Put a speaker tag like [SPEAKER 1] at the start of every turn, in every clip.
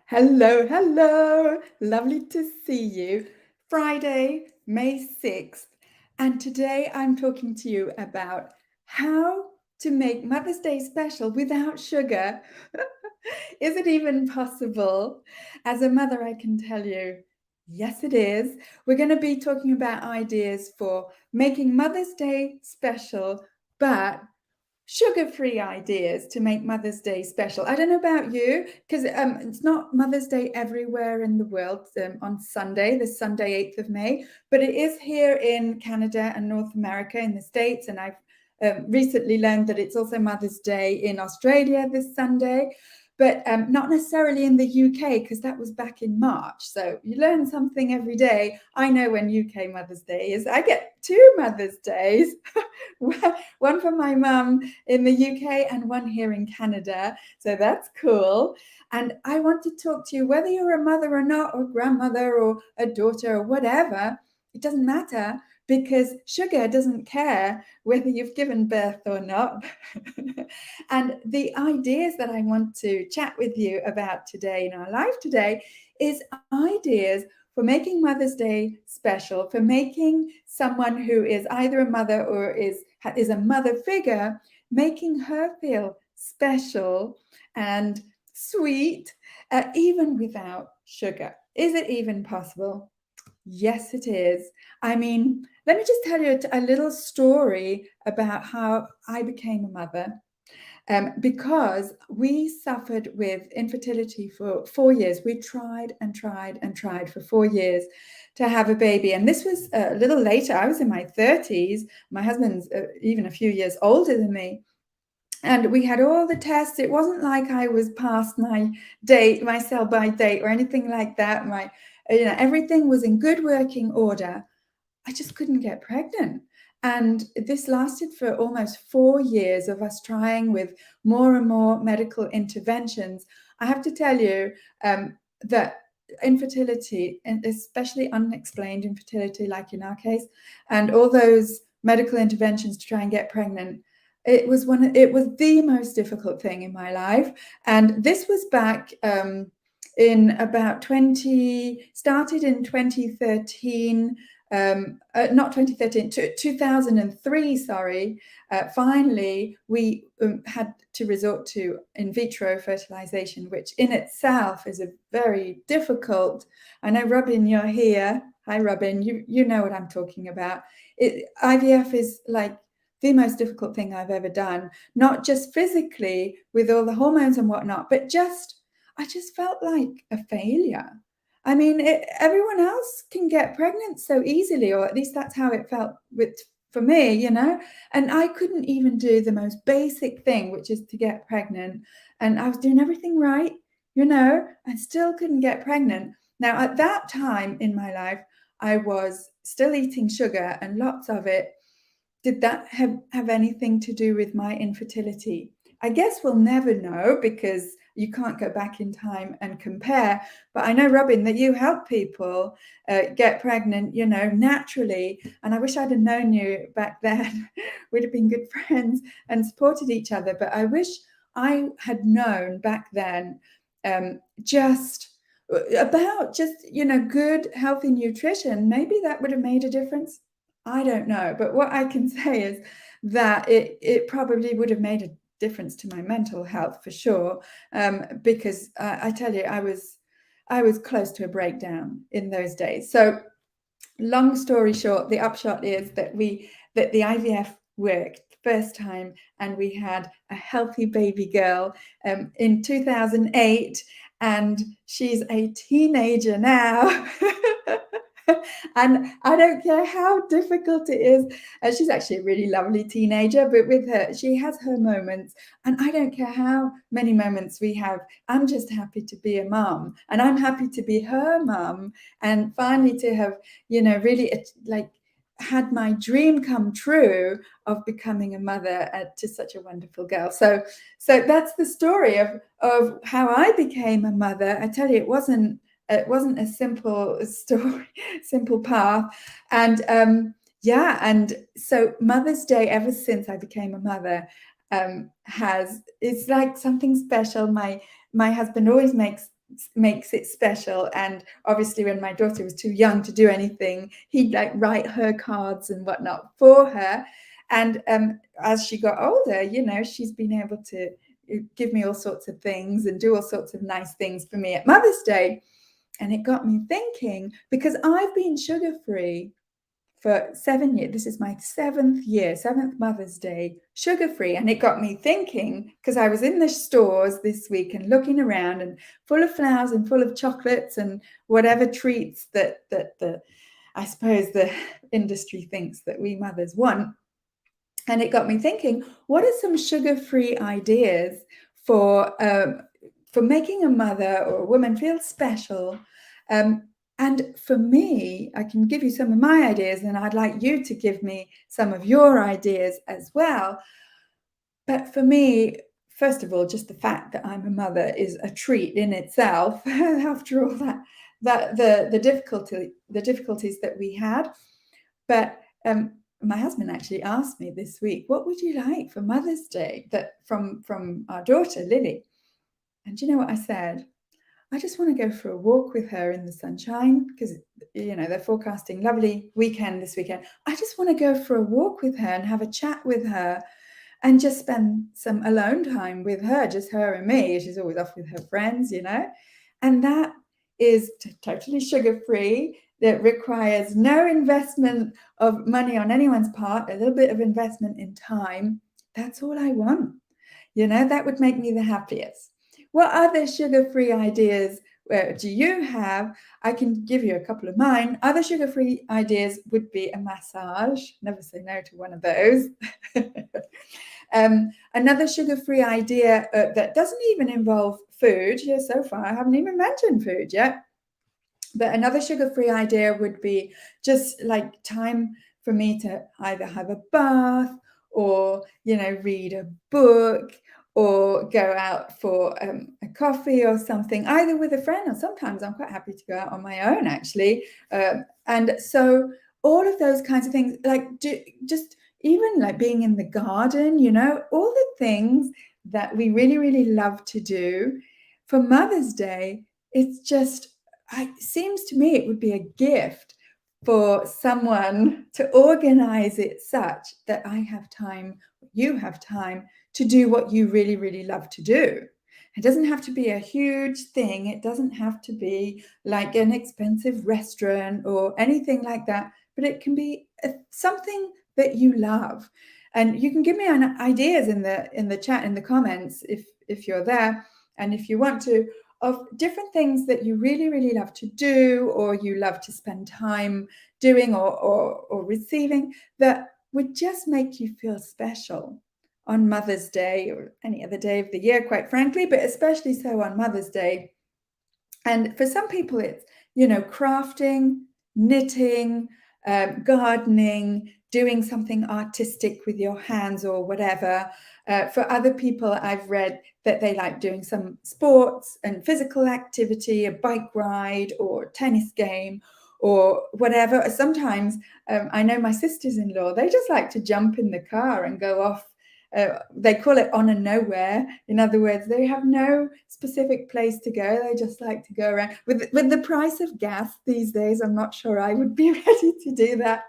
[SPEAKER 1] Hello, hello. Lovely to see you. Friday, May 6th. And today I'm talking to you about how to make Mother's Day special without sugar. Is it even possible? As a mother, I can tell you, yes, it is. We're going to be talking about ideas for making Mother's Day special, but sugar-free ideas to make Mother's Day special. I don't know about you, because it's not Mother's Day everywhere in the world on Sunday, this Sunday, 8th of May, but it is here in Canada and North America in the States, and I've recently learned that it's also Mother's Day in Australia this Sunday, but not necessarily in the UK, because that was back in March. So you learn something every day. I know when UK Mother's Day is. I get two Mother's Days, one for my mum in the UK and one here in Canada. So that's cool. And I want to talk to you, whether you're a mother or not, or grandmother or a daughter or whatever, it doesn't matter, because sugar doesn't care whether you've given birth or not. And the ideas that I want to chat with you about today in our life today is ideas for making Mother's Day special, for making someone who is either a mother or is a mother figure, making her feel special and sweet, even without sugar. Is it even possible? Yes, it is. I mean, let me just tell you a little story about how I became a mother. Because we suffered with infertility for 4 years. We tried and tried and tried for 4 years to have a baby. And this was a little later. I was in my 30s. My husband's even a few years older than me. And we had all the tests. It wasn't like I was past my date, my sell-by date or anything like that. Everything was in good working order. I just couldn't get pregnant. And this lasted for almost 4 years of us trying with more and more medical interventions. I have to tell you that infertility, and especially unexplained infertility, like in our case, and all those medical interventions to try and get pregnant, it was the most difficult thing in my life. And this was back in about 2013, not 2013, 2003, sorry. Finally, we had to resort to in vitro fertilization, which in itself is a very difficult. I know, Robin, you're here. Hi, Robin. You know what I'm talking about. IVF is like the most difficult thing I've ever done, not just physically with all the hormones and whatnot, but I just felt like a failure. I mean, everyone else can get pregnant so easily, or at least that's how it felt for me, and I couldn't even do the most basic thing, which is to get pregnant. And I was doing everything right, I still couldn't get pregnant. Now, at that time in my life, I was still eating sugar, and lots of it. Did that have anything to do with my infertility? I guess we'll never know, because you can't go back in time and compare. But I know, Robin, that you help people get pregnant, naturally. And I wish I'd have known you back then. We'd have been good friends and supported each other. But I wish I had known back then just about good, healthy nutrition. Maybe that would have made a difference. I don't know. But what I can say is that it probably would have made a difference to my mental health for sure, because I tell you, I was close to a breakdown in those days. So long story short, the upshot is that the IVF worked first time, and we had a healthy baby girl in 2008, and she's a teenager now. And I don't care how difficult it is. She's actually a really lovely teenager, but with her, she has her moments. And I don't care how many moments we have. I'm just happy to be a mom, and I'm happy to be her mom, and finally to have, really had my dream come true of becoming a mother to such a wonderful girl. So that's the story of how I became a mother. I tell you, it wasn't a simple story, simple path. And and so Mother's Day, ever since I became a mother, it's like something special. My husband always makes makes it special. And obviously when my daughter was too young to do anything, he'd like write her cards and whatnot for her. And as she got older, you know, she's been able to give me all sorts of things and do all sorts of nice things for me at Mother's Day. And it got me thinking, because I've been sugar-free for 7 years. This is my 7th year, 7th Mother's Day, sugar-free. And it got me thinking, because I was in the stores this week and looking around and full of flowers and full of chocolates and whatever treats that I suppose the industry thinks that we mothers want. And it got me thinking, what are some sugar-free ideas for making a mother or a woman feel special? And for me, I can give you some of my ideas, and I'd like you to give me some of your ideas as well. But for me, first of all, just the fact that I'm a mother is a treat in itself. After all that the difficulties that we had. But my husband actually asked me this week, what would you like for Mother's Day from our daughter, Lily? And do you know what I said? I just want to go for a walk with her in the sunshine because, you know, they're forecasting lovely weekend this weekend. I just want to go for a walk with her and have a chat with her and just spend some alone time with her, just her and me. She's always off with her friends, you know. And that is totally sugar-free. That requires no investment of money on anyone's part, a little bit of investment in time. That's all I want. You know, that would make me the happiest. What other sugar-free ideas do you have? I can give you a couple of mine. Other sugar-free ideas would be a massage. Never say no to one of those. Another sugar-free idea that doesn't even involve food. Yeah, so far I haven't even mentioned food yet. But another sugar-free idea would be just like time for me to either have a bath or, you know, read a book or go out for a coffee or something, either with a friend, or sometimes I'm quite happy to go out on my own, actually. And so all of those kinds of things, like just even like being in the garden, you know, all the things that we really, really love to do for Mother's Day, it's just, it seems to me it would be a gift for someone to organize it such that I have time, you have time to do what you really, really love to do. It doesn't have to be a huge thing. It doesn't have to be like an expensive restaurant or anything like that, but it can be something that you love. And you can give me ideas in the chat, in the comments, if you're there, and if you want to, of different things that you really, really love to do, or you love to spend time doing or receiving, that would just make you feel special on Mother's Day or any other day of the year, quite frankly, but especially so on Mother's Day. And for some people, it's, you know, crafting, knitting, gardening, doing something artistic with your hands or whatever. For other people, I've read that they like doing some sports and physical activity, a bike ride or tennis game or whatever. Sometimes I know my sisters-in-law, they just like to jump in the car and go off. They call it on and nowhere. In other words, they have no specific place to go. They just like to go around. With the price of gas these days, I'm not sure I would be ready to do that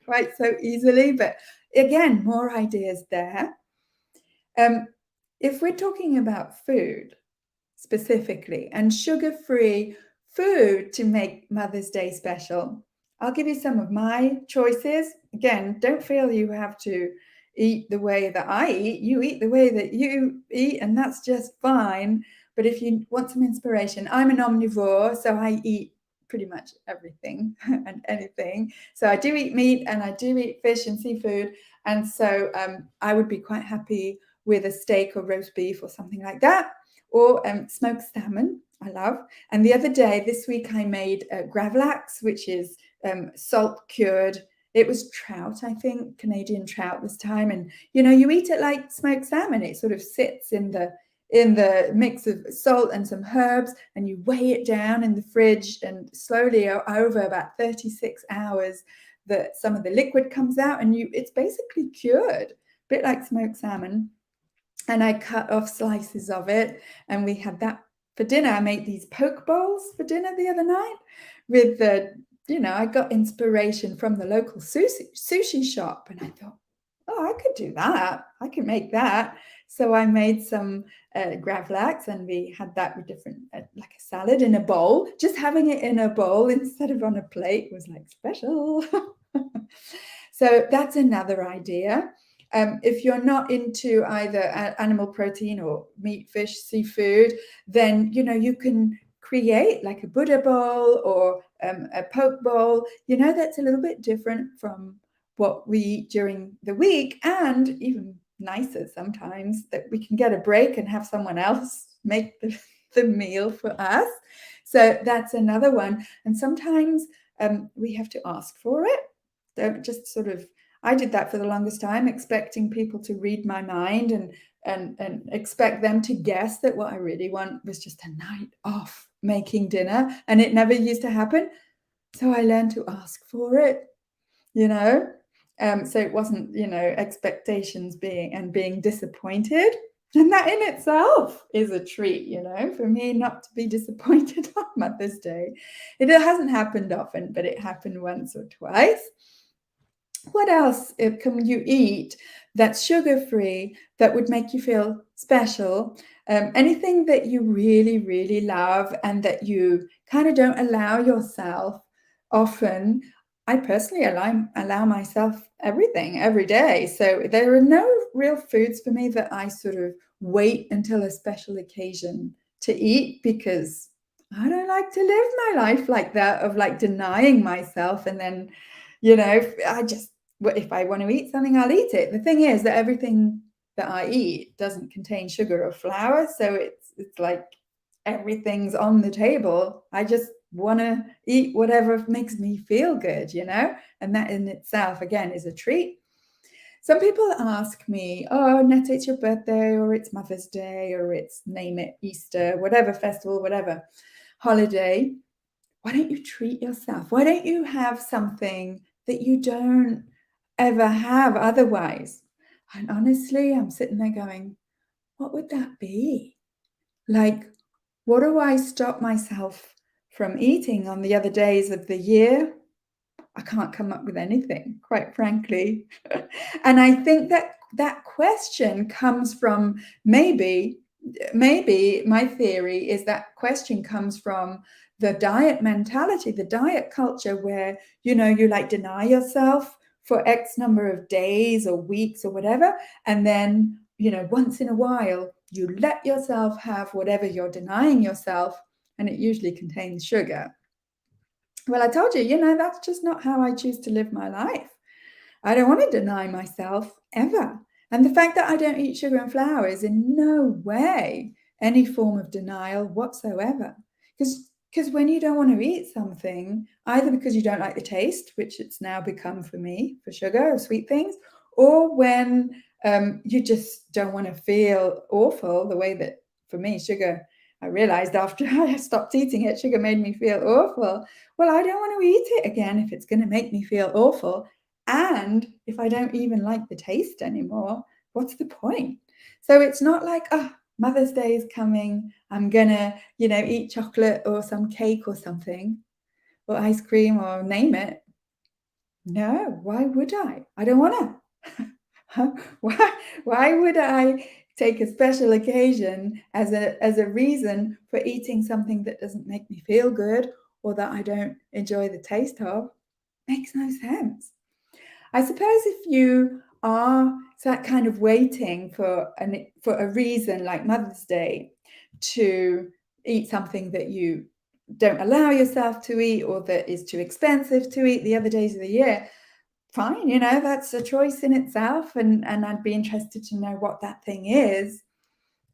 [SPEAKER 1] quite so easily. But again, more ideas there. If we're talking about food specifically and sugar-free food to make Mother's Day special, I'll give you some of my choices. Again, don't feel you have to eat the way that I eat. You eat the way that you eat, and that's just fine. But if you want some inspiration, I'm an omnivore, so I eat pretty much everything and anything. So I do eat meat and I do eat fish and seafood. And so I would be quite happy with a steak or roast beef or something like that, or smoked salmon, I love. And the other day, this week, I made gravlax, which is salt cured. It was trout, I think, Canadian trout this time. And, you know, you eat it like smoked salmon. It sort of sits in the mix of salt and some herbs, and you weigh it down in the fridge, and slowly over about 36 hours, some of the liquid comes out, and it's basically cured, a bit like smoked salmon. And I cut off slices of it, and we had that for dinner, I made these poke bowls for dinner the other night with the, I got inspiration from the local sushi shop, and I thought, oh, I could do that. I could make that. So I made some gravlax, and we had that with different, like a salad in a bowl. Just having it in a bowl instead of on a plate was like special. So that's another idea. If you're not into either animal protein or meat, fish, seafood, then you can create like a Buddha bowl or a poke bowl. That's a little bit different from what we eat during the week, and even nicer sometimes that we can get a break and have someone else make the meal for us. So that's another one. And sometimes we have to ask for it. Don't just sort of, I did that for the longest time, expecting people to read my mind and expect them to guess that what I really want was just a night off making dinner, and it never used to happen. So I learned to ask for it, so it wasn't, expectations being disappointed. And that in itself is a treat, for me not to be disappointed on Mother's Day. It hasn't happened often, but it happened once or twice. What else can you eat that's sugar-free that would make you feel special? Anything that you really, really love and that you kind of don't allow yourself often. I personally allow myself everything every day. So there are no real foods for me that I sort of wait until a special occasion to eat, because I don't like to live my life like that, of like denying myself, and then, if I want to eat something, I'll eat it. The thing is that everything that I eat doesn't contain sugar or flour, so it's like everything's on the table. I just want to eat whatever makes me feel good, and that in itself, again, is a treat. Some people ask me, oh, Netta, it's your birthday, or it's Mother's Day, or it's, name it, Easter, whatever festival, whatever holiday. Why don't you treat yourself? Why don't you have something that you don't ever have otherwise? And honestly, I'm sitting there going, what would that be? Like, what do I stop myself from eating on the other days of the year? I can't come up with anything, quite frankly. And I think that question comes from maybe my theory is that question comes from the diet mentality, the diet culture, where, you like deny yourself for X number of days or weeks or whatever. And then, once in a while, you let yourself have whatever you're denying yourself, and it usually contains sugar. Well, I told you, that's just not how I choose to live my life. I don't want to deny myself ever. And the fact that I don't eat sugar and flour is in no way any form of denial whatsoever. Because when you don't want to eat something, either because you don't like the taste, which it's now become for me, for sugar or sweet things, or when you just don't want to feel awful, the way that for me, sugar, I realized after I stopped eating it, sugar made me feel awful. Well, I don't want to eat it again if it's going to make me feel awful. And if I don't even like the taste anymore, what's the point? So it's not like, oh, Mother's Day is coming, I'm gonna, eat chocolate or some cake or something, or ice cream or name it. No, why would I? I don't wanna. Why would I take a special occasion as a reason for eating something that doesn't make me feel good or that I don't enjoy the taste of? Makes no sense. I suppose if you are that kind of waiting for a reason like Mother's Day to eat something that you don't allow yourself to eat, or that is too expensive to eat the other days of the year, fine, that's a choice in itself, and I'd be interested to know what that thing is,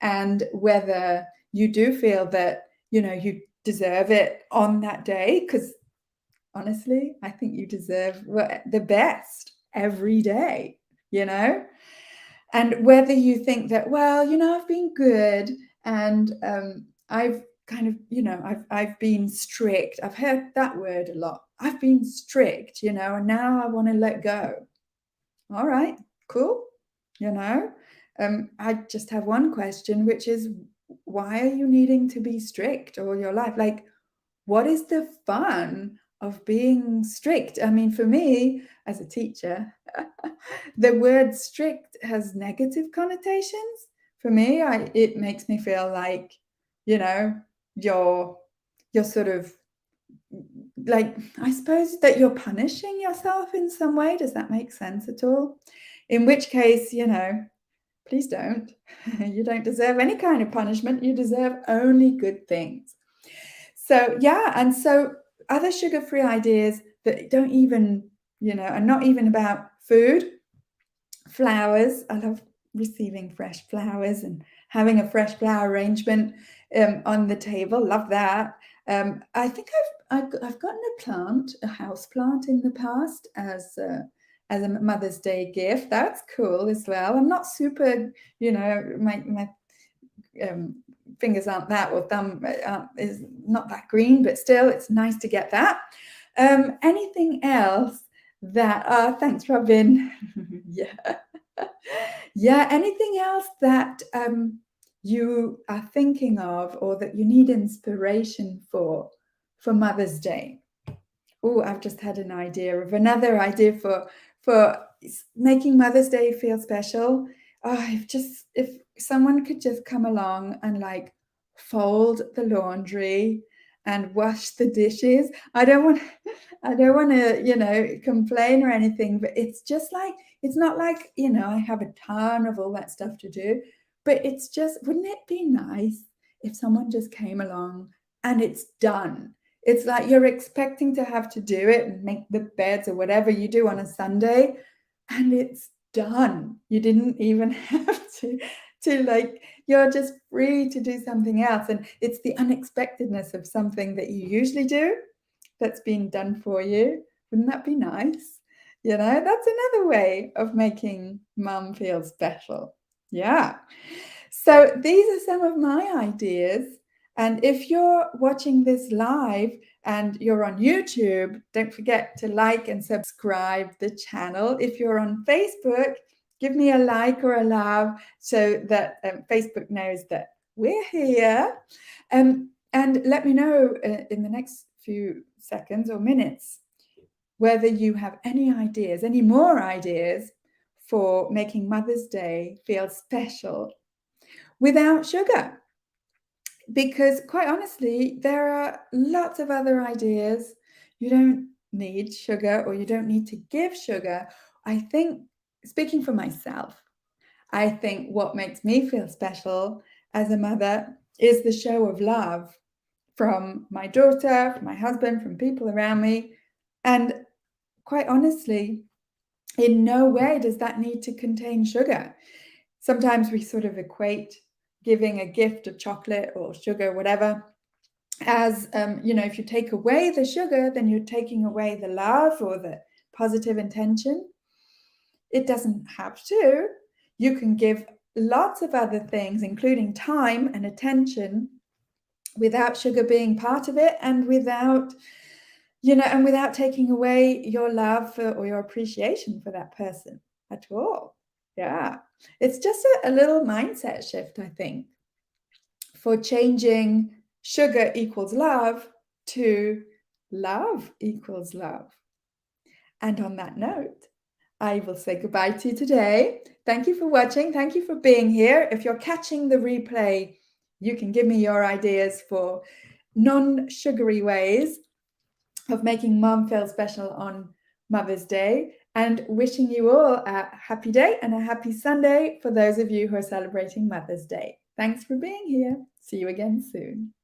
[SPEAKER 1] and whether you do feel that, you deserve it on that day, because honestly, I think you deserve the best every day, and whether you think that, well, I've been good, and I've kind of, I've been strict. I've heard that word a lot. I've been strict, and now I want to let go. All right, cool. I just have one question, which is, why are you needing to be strict all your life? Like, what is the fun of being strict? I mean, for me, as a teacher, the word strict has negative connotations. For me, it makes me feel like, you know, you're sort of like, I suppose that you're punishing yourself in some way. Does that make sense at all? In which case, please don't. You don't deserve any kind of punishment. You deserve only good things. So, yeah, and so other sugar-free ideas that don't even, are not even about food. Flowers. I love receiving fresh flowers and having a fresh flower arrangement on the table. Love that. I think I've gotten a plant, a house plant in the past as a Mother's Day gift. That's cool as well. I'm not super, my fingers aren't that, or thumb is not that green, but still, it's nice to get that. Anything else that? Thanks, Robin. Yeah. Yeah, anything else that you are thinking of or that you need inspiration for Mother's Day? Oh, I've just had an idea of another idea for making Mother's Day feel special. Oh, if someone could just come along and like fold the laundry and wash the dishes. I don't want to, complain or anything, but it's just like, it's not like, I have a ton of all that stuff to do, but it's just, wouldn't it be nice if someone just came along and it's done? It's like you're expecting to have to do it and make the beds or whatever you do on a Sunday, and it's done. You didn't even have to like, you're just free to do something else. And it's the unexpectedness of something that you usually do that's being done for you. Wouldn't that be nice? That's another way of making mum feel special. Yeah. So these are some of my ideas. And if you're watching this live and you're on YouTube, don't forget to like and subscribe the channel. If you're on Facebook, give me a like or a love so that Facebook knows that we're here. And let me know in the next few seconds or minutes whether you have any ideas, any more ideas for making Mother's Day feel special without sugar. Because quite honestly, there are lots of other ideas. You don't need sugar, or you don't need to give sugar. I think, speaking for myself, I think what makes me feel special as a mother is the show of love from my daughter, from my husband, from people around me. And quite honestly, in no way does that need to contain sugar. Sometimes we sort of equate giving a gift of chocolate or sugar, whatever, as, if you take away the sugar, then you're taking away the love or the positive intention. It doesn't have to. You can give lots of other things, including time and attention, without sugar being part of it, and without taking away your love or your appreciation for that person at all. Yeah. It's just a little mindset shift, I think, for changing sugar equals love to love equals love. And on that note, I will say goodbye to you today. Thank you for watching. Thank you for being here. If you're catching the replay, you can give me your ideas for non-sugary ways of making mom feel special on Mother's Day, and wishing you all a happy day and a happy Sunday for those of you who are celebrating Mother's Day. Thanks for being here. See you again soon.